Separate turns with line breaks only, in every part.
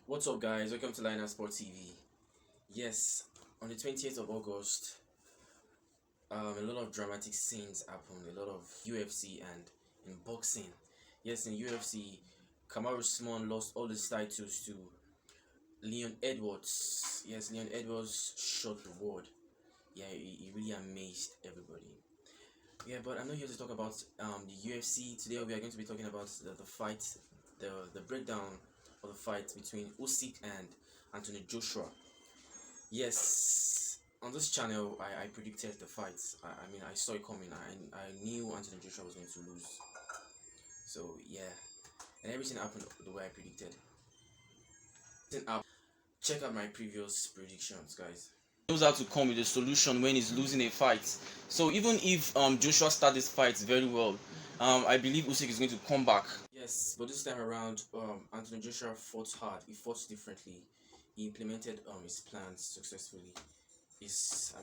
What's up, guys? Welcome to Lionel Sport TV. Yes, on the 20th of August, a lot of dramatic scenes happened. A lot of UFC and in boxing. Yes, in UFC, Kamaru Usman lost all his titles to Leon Edwards. Yes, Leon Edwards shot the world. Yeah, he really amazed everybody. Yeah, but I'm not here to talk about the UFC. Today we are going to be talking about the fight, the breakdown of the fight between Usyk and Anthony Joshua. Yes, on this channel, I predicted the fight. I mean, I saw it coming. I knew Anthony Joshua was going to lose. So yeah, and everything happened the way I predicted. Check out my previous predictions, guys. He knows how to come with a solution when he's losing a fight. So even if Joshua starts this fight very well, I believe Usyk is going to come back. Yes, but this time around, Anthony Joshua fought hard. He fought differently. He implemented his plans successfully. His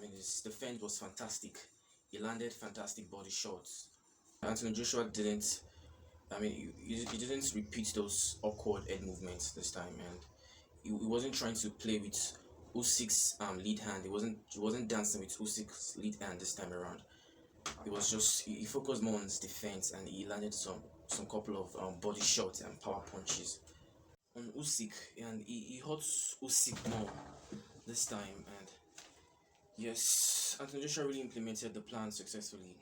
defense was fantastic. He landed fantastic body shots. Anthony Joshua didn't. He didn't repeat those awkward head movements this time, and he wasn't trying to play with Usyk's lead hand. He wasn't dancing with Usyk's lead hand this time around. It was just he focused more on his defense, and he landed some couple of body shots and power punches on Usyk, and he hurt Usyk more this time. And yes, Anthony Joshua really implemented the plan successfully,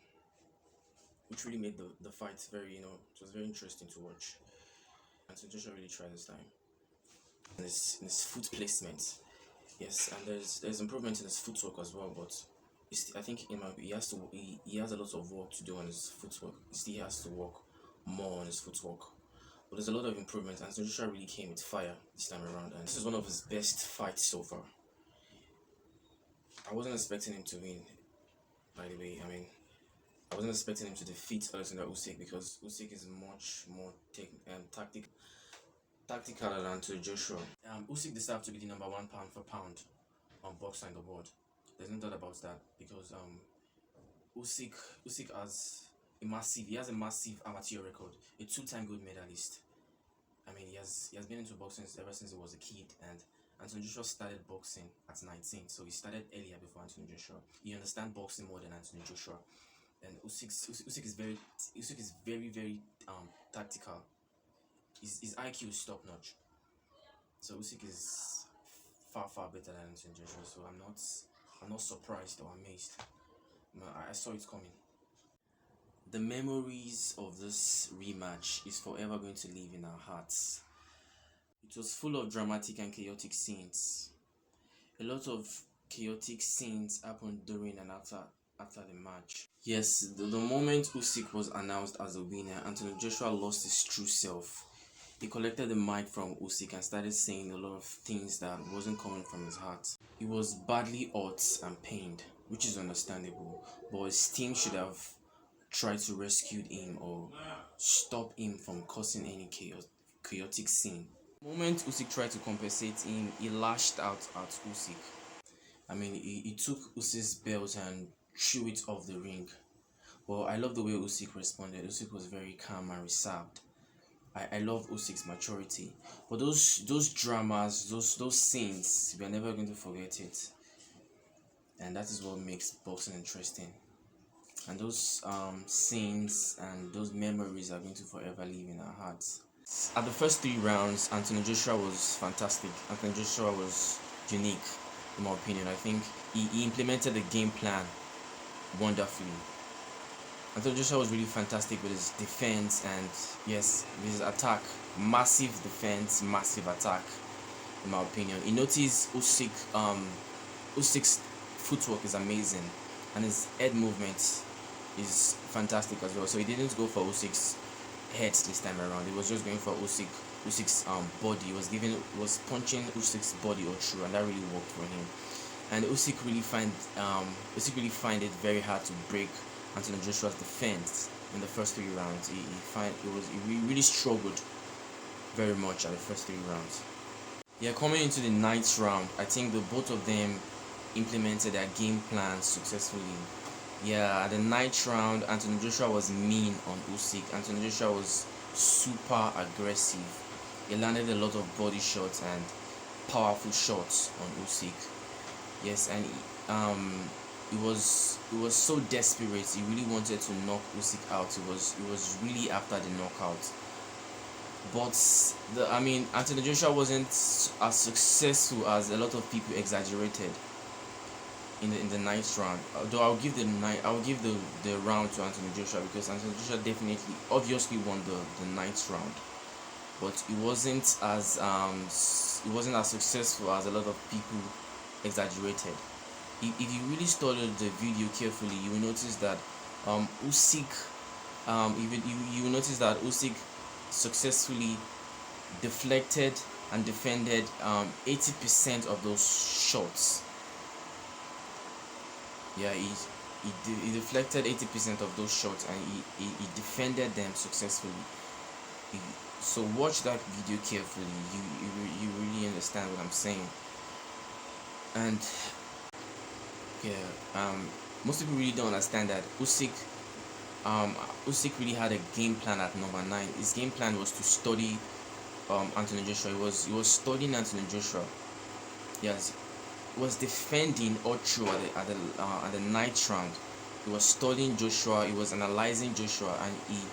which really made the fight very, it was very interesting to watch. Anthony Joshua really tried this time. And his foot placement, yes, and there's improvement in his footwork as well, but I think he has a lot of work to do on his footwork. He still has to work more on his footwork. But there's a lot of improvement, and Joshua really came with fire this time around, and this is one of his best fights so far. I wasn't expecting him to win, by the way. I wasn't expecting him to defeat Oleksandr Usyk because Usyk is much more tactical than Anthony Joshua. Usyk deserves to be the number one pound for pound on boxer in the world. There's no doubt about that because Usyk he has a massive amateur record, a two-time gold medalist. He has been into boxing ever since he was a kid, and Anthony Joshua started boxing at 19, so he started earlier before Anthony Joshua. He understands boxing more than Anthony Joshua, and Usyk is very tactical. His IQ is top notch. So Usyk is far better than Anthony Joshua. So I'm not surprised or amazed. I saw it coming. The memories of this rematch is forever going to live in our hearts. It was full of dramatic and chaotic scenes. A lot of chaotic scenes happened during and after the match. Yes, the moment Usyk was announced as the winner, Anthony Joshua lost his true self. He collected the mic from Usyk and started saying a lot of things that wasn't coming from his heart. He was badly hurt and pained, which is understandable, but his team should have tried to rescue him or stop him from causing any chaotic scene. The moment Usyk tried to compensate him, he lashed out at Usyk. He took Usyk's belt and threw it off the ring. Well, I love the way Usyk responded. Usyk was very calm and reserved. I love Usyk's maturity, but those dramas, those scenes, we are never going to forget it, and that is what makes boxing interesting. And those scenes and those memories are going to forever live in our hearts. At the first 3 rounds, Anthony Joshua was fantastic. Anthony Joshua was unique, in my opinion. I think he implemented the game plan wonderfully. Anthony Joshua was really fantastic with his defense and, yes, his attack. Massive defense, massive attack, in my opinion. You notice Usyk's footwork is amazing, and his head movement is fantastic as well. So he didn't go for Usyk's head this time around. He was just going for Usyk's body. He was punching Usyk's body all through, and that really worked for him. And Usyk really find it very hard to break Anthony Joshua's defense in the first 3 rounds. He really struggled very much at the first 3 rounds. Yeah, coming into the 9th round, I think the both of them implemented their game plan successfully. Yeah, at the 9th round, Anthony Joshua was mean on Usyk. Anthony Joshua was super aggressive. He landed a lot of body shots and powerful shots on Usyk. Yes, and he was so desperate. He really wanted to knock Usyk out. He was really after the knockout. But Anthony Joshua wasn't as successful as a lot of people exaggerated in the ninth round. Although I'll give the round to Anthony Joshua, because Anthony Joshua definitely obviously won the ninth round. But it wasn't as successful as a lot of people exaggerated. If you really studied the video carefully, you will notice that Usyk you will notice that Usyk successfully deflected and defended 80% of those shots. Yeah, he deflected 80% of those shots, and he defended them successfully. So watch that video carefully. You really understand what I'm saying. And yeah, most people really don't understand that Usyk really had a game plan at number 9. His game plan was to study Anthony Joshua. He was studying Anthony Joshua. Yes, he was defending Ocho at the ninth round. He was studying Joshua. He was analyzing Joshua, and he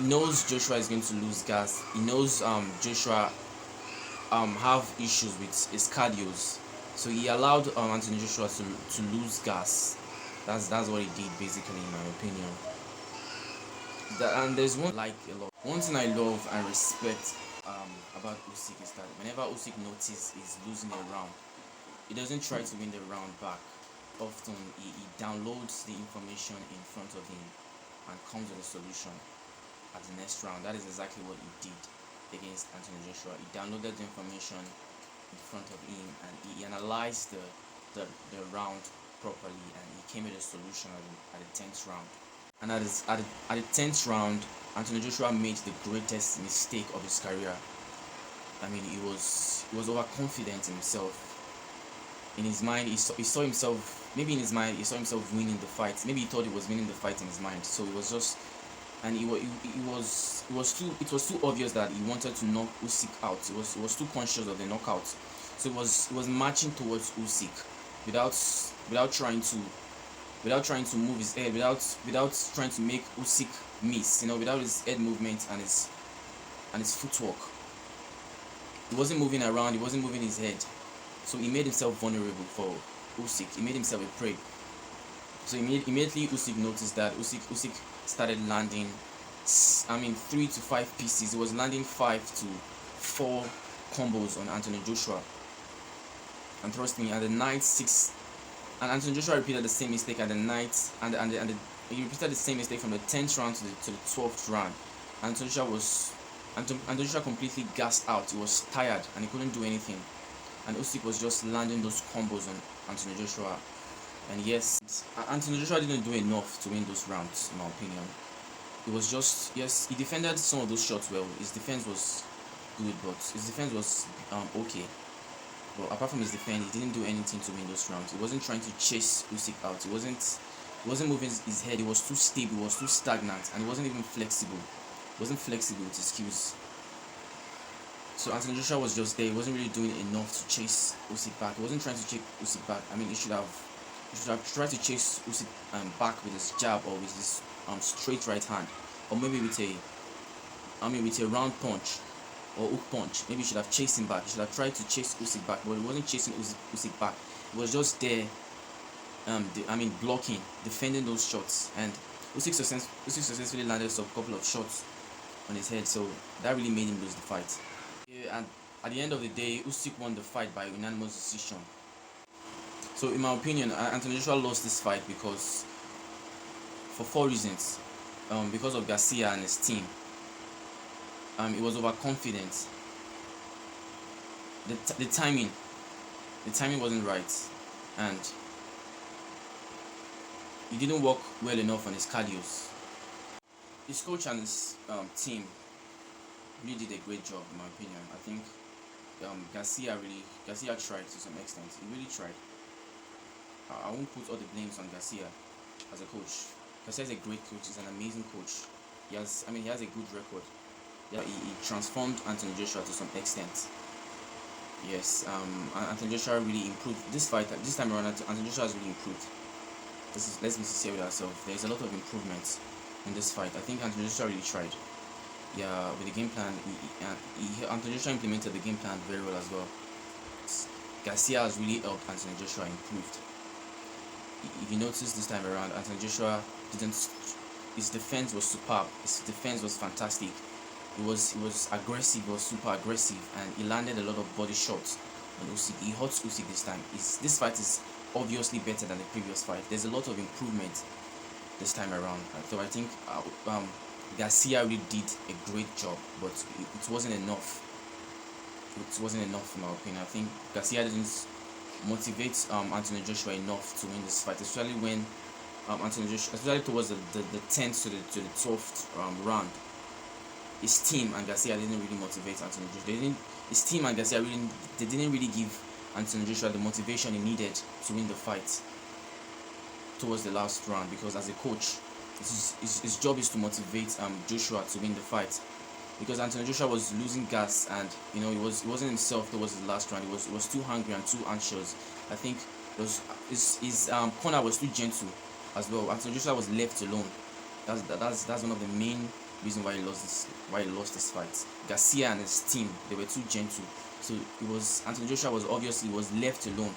knows Joshua is going to lose gas. He knows Joshua have issues with his cardios, so he allowed Anthony Joshua to lose gas. That's what he did, basically, in my opinion. And there's one like a lot. One thing I love and respect about Usyk is that whenever Usyk notices he's losing a round, he doesn't try to win the round back. Often he downloads the information in front of him and comes with a solution at the next round. That is exactly what he did against Anthony Joshua. He downloaded the information in front of him, and he analyzed the round properly, and he came with a solution at the 10th round. And at the 10th round, Anthony Joshua made the greatest mistake of his career. He was overconfident in himself. In his mind, he saw himself. Maybe in his mind, he saw himself winning the fight. Maybe he thought he was winning the fight in his mind. So it was just, and it was too obvious that he wanted to knock Usyk out. He was too conscious of the knockout. So it was marching towards Usyk without trying to move his head, without trying to make Usyk miss. Without his head movement and his footwork. He wasn't moving around. He wasn't moving his head. So he made himself vulnerable for Usyk. He made himself a prey. So immediately Usyk noticed that. Usyk started landing 3 to 5 pieces. He was landing 5 to 4 combos on Anthony Joshua. And trust me, at the night 6, and Anthony Joshua repeated the same mistake at the night, and he repeated the same mistake from the 10th round to the 12th round. Anthony Joshua completely gassed out. He was tired and he couldn't do anything. And Usyk was just landing those combos on Anthony Joshua. And yes, Anthony Joshua didn't do enough to win those rounds, in my opinion. It was just, yes, he defended some of those shots well. His defense was good, but his defense was okay. But apart from his defense, he didn't do anything to win those rounds. He wasn't trying to chase Usyk out. He wasn't moving his head. He was too stable. He was too stagnant, and he wasn't even flexible. He wasn't flexible with his cues. So Anthony Joshua was just there. He wasn't really doing enough to chase Usyk back. He wasn't trying to chase Usyk back. He should have tried to chase Usyk back with his jab or with his straight right hand, or maybe with a round punch or hook punch. Maybe he should have chased him back. He should have tried to chase Usyk back, but he wasn't chasing Usyk back. He was just there, blocking, defending those shots, and Usyk successfully landed a couple of shots on his head. So that really made him lose the fight. Yeah, and at the end of the day, Usyk won the fight by unanimous decision. So in my opinion, Anthony Joshua lost this fight for 4 reasons. Because of Garcia and his team. He was overconfident. The timing wasn't right, and he didn't work well enough on his cardios. His coach and his team really did a great job, in my opinion. I think Garcia tried to some extent. He really tried. I won't put all the blames on Garcia as a coach. Garcia is a great coach. He's an amazing coach. He has a good record. Yeah, he transformed Anthony Joshua to some extent. Yes, Anthony Joshua really improved this fight. This time around, Anthony Joshua has really improved. Let's be sincere with ourselves. There's a lot of improvements in this fight. I think Anthony Joshua really tried. Yeah, with the game plan, Anthony Joshua implemented the game plan very well as well. Garcia has really helped Anthony Joshua improved. If you notice this time around, Anthony Joshua didn't. His defense was superb. His defense was fantastic. He was aggressive. He was super aggressive, and he landed a lot of body shots on Usyk. He hurt Usyk this time. This fight is obviously better than the previous fight. There's a lot of improvement this time around. So I think Garcia really did a great job, but it wasn't enough. It wasn't enough in my opinion. I think Garcia didn't motivate Anthony Joshua enough to win this fight, especially when Anthony Joshua, especially towards the 10th to the 12th round. His team and Garcia didn't really motivate Anthony Joshua. His team and Garcia didn't really give Anthony Joshua the motivation he needed to win the fight towards the last round, because as a coach, his job is to motivate Joshua to win the fight, because Anthony Joshua was losing gas, and he wasn't himself towards the last round. He was too hungry and too anxious. I think his corner was too gentle as well. Anthony Joshua was left alone. That's one of the main reason why he lost this fight. Garcia and his team, they were too gentle. So Anthony Joshua was left alone.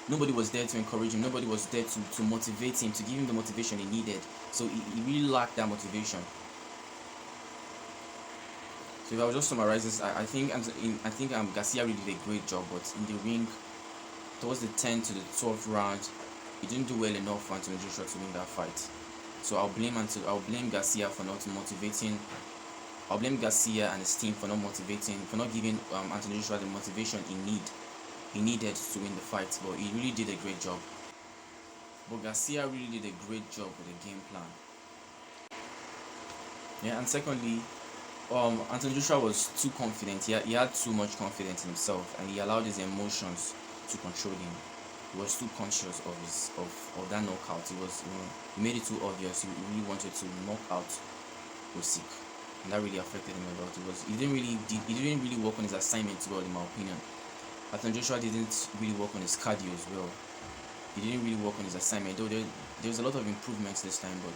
Nobody was there to encourage him. Nobody was there to motivate him, to give him the motivation he needed. So he really lacked that motivation. So if I was just summarize this, I think Garcia really did a great job, but in the ring, towards the 10th to the 12th round, he didn't do well enough for Anthony Joshua to win that fight. So I'll blame Garcia for not motivating. I'll blame Garcia and his team for not giving Anthony Joshua the motivation he needed to win the fight. But he really did a great job. But Garcia really did a great job with the game plan. Yeah, and secondly, Anthony Joshua was too confident. He had too much confidence in himself, and he allowed his emotions to control him. He was too conscious of that knockout. He made it too obvious. He really wanted to knock out Usyk, and that really affected him a lot. He didn't really work on his assignments well, in my opinion. Anthony Joshua didn't really work on his cardio as well. He didn't really work on his assignment. Though there was a lot of improvements this time, but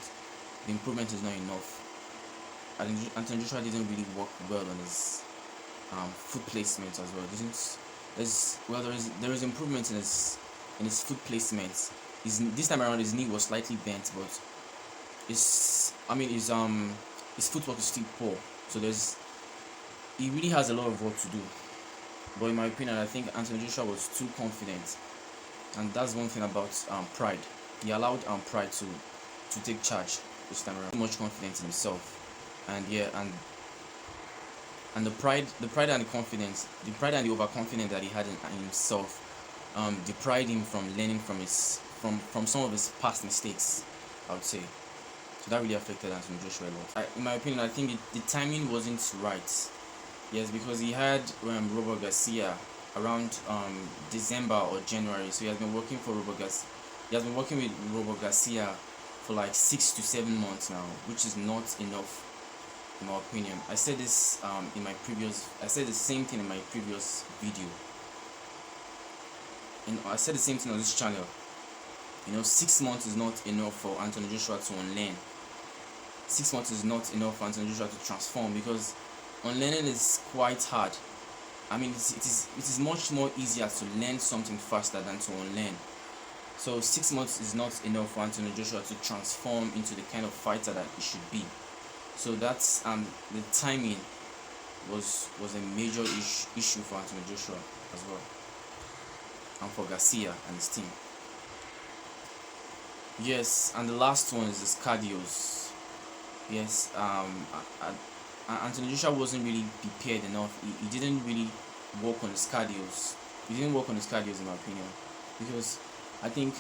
the improvement is not enough. Anthony Joshua didn't really work well on his foot placement as well. There is improvement in his foot placement. This time around his knee was slightly bent, but his footwork is still poor. So he really has a lot of work to do. But in my opinion, I think Anthony Joshua was too confident, and that's one thing about pride. He allowed pride to take charge this time around. Too much confidence in himself. And the pride and the confidence, the pride and the overconfidence that he had in himself, deprived him from learning from some of his past mistakes, I would say. So that really affected Anthony Joshua a lot. In my opinion, I think the timing wasn't right. Yes, because he had Robert Garcia around December or January, so he has been working for Robert Garcia. He has been working with Robert Garcia for like 6 to 7 months now, which is not enough. In my opinion, I said this I said the same thing in my previous video, and I said the same thing on this channel. 6 months is not enough for Anthony Joshua to unlearn. 6 months is not enough for Anthony Joshua to transform, because unlearning is quite hard. I mean, it is much more easier to learn something faster than to unlearn. So 6 months is not enough for Anthony Joshua to transform into the kind of fighter that he should be. So that's the timing was a major issue for Anthony Joshua as well, and for Garcia and his team. Yes, and the last one is his cardios. Yes, Anthony Joshua wasn't really prepared enough. He didn't really work on his cardios. He didn't work on his cardios, in my opinion, because I think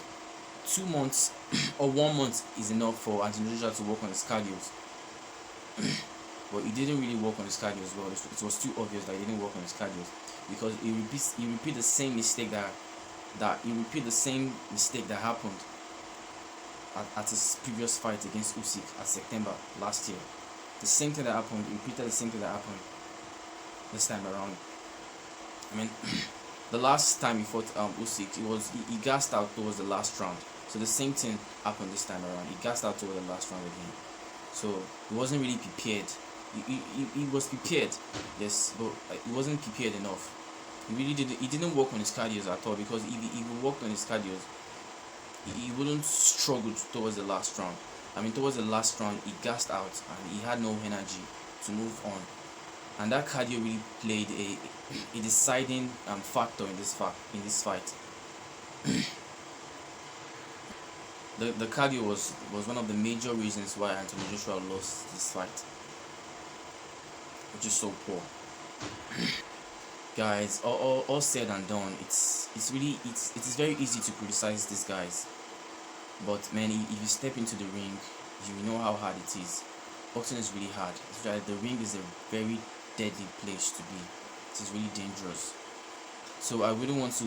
2 months or 1 month is enough for Anthony Joshua to work on his cardios. But he didn't really work on his cardio as well. It was too obvious that he didn't work on his cardio, because he repeat the same mistake that happened at his previous fight against Usyk at September last year. the same thing that happened, repeated the same thing that happened this time around. I mean, the last time he fought Usyk, he gassed out towards the last round. So the same thing happened this time around. He gassed out towards the last round again. So he wasn't really prepared. He was prepared, yes, but he wasn't prepared enough. He didn't work on his cardio at all, because if he worked on his cardio, he wouldn't struggle towards the last round. I mean, towards the last round, he gassed out and he had no energy to move on. And that cardio really played a deciding factor in this fight. The cardio was one of the major reasons why Anthony Joshua lost this fight, which is so poor. Guys, all said and done, it's very easy to criticize these guys, but man, if you step into the ring, you know how hard it is. Boxing is really hard. The ring is a very deadly place to be. It is really dangerous. So I wouldn't want to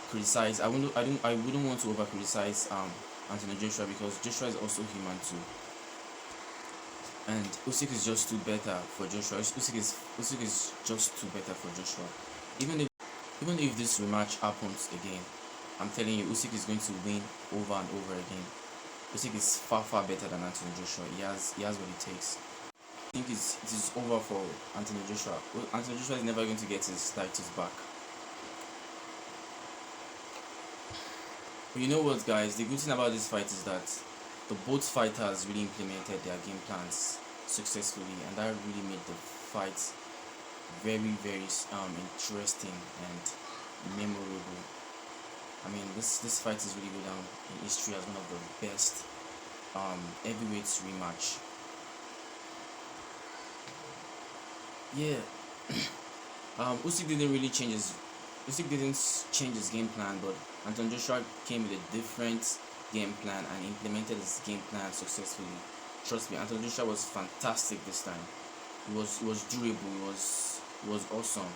criticize. I wouldn't want to over criticize Anthony Joshua, because Joshua is also human too. And Usyk is just too better for Joshua. Usyk is just too better for Joshua. Even if this rematch happens again, I'm telling you, Usyk is going to win over and over again. Usyk is far better than Anthony Joshua. He has what it takes. I think it is over for Anthony Joshua. Anthony Joshua is never going to get his titles back. But you know what, guys? The good thing about this fight is that both fighters really implemented their game plans successfully, and that really made the fight very interesting and memorable. I mean, this fight is really go down in history as one of the best heavyweights rematch. Yeah. Usyk didn't change his game plan, but Anthony Joshua came with a different game plan and implemented his game plan successfully. Trust me, Anthony Joshua was fantastic this time. He was durable. He was awesome.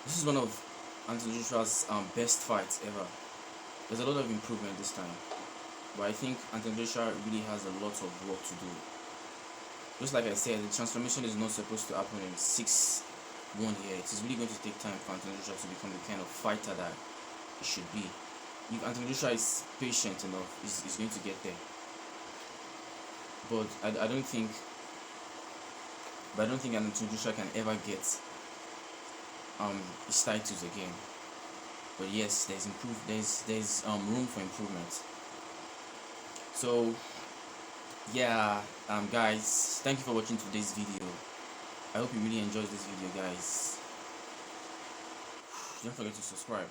This is one of Anthony Joshua's best fights ever. There's a lot of improvement this time, but I think Anthony Joshua really has a lot of work to do. Just like I said, the transformation is not supposed to happen in 1 year. It is really going to take time for Anthony Joshua to become the kind of fighter that he should be. If Anthony Joshua is patient enough, he's going to get there. But I don't think Anthony Joshua can ever get his titles again. But yes, there's room for improvement. So yeah, guys, thank you for watching today's video. I hope you really enjoyed this video, guys. Don't forget to subscribe.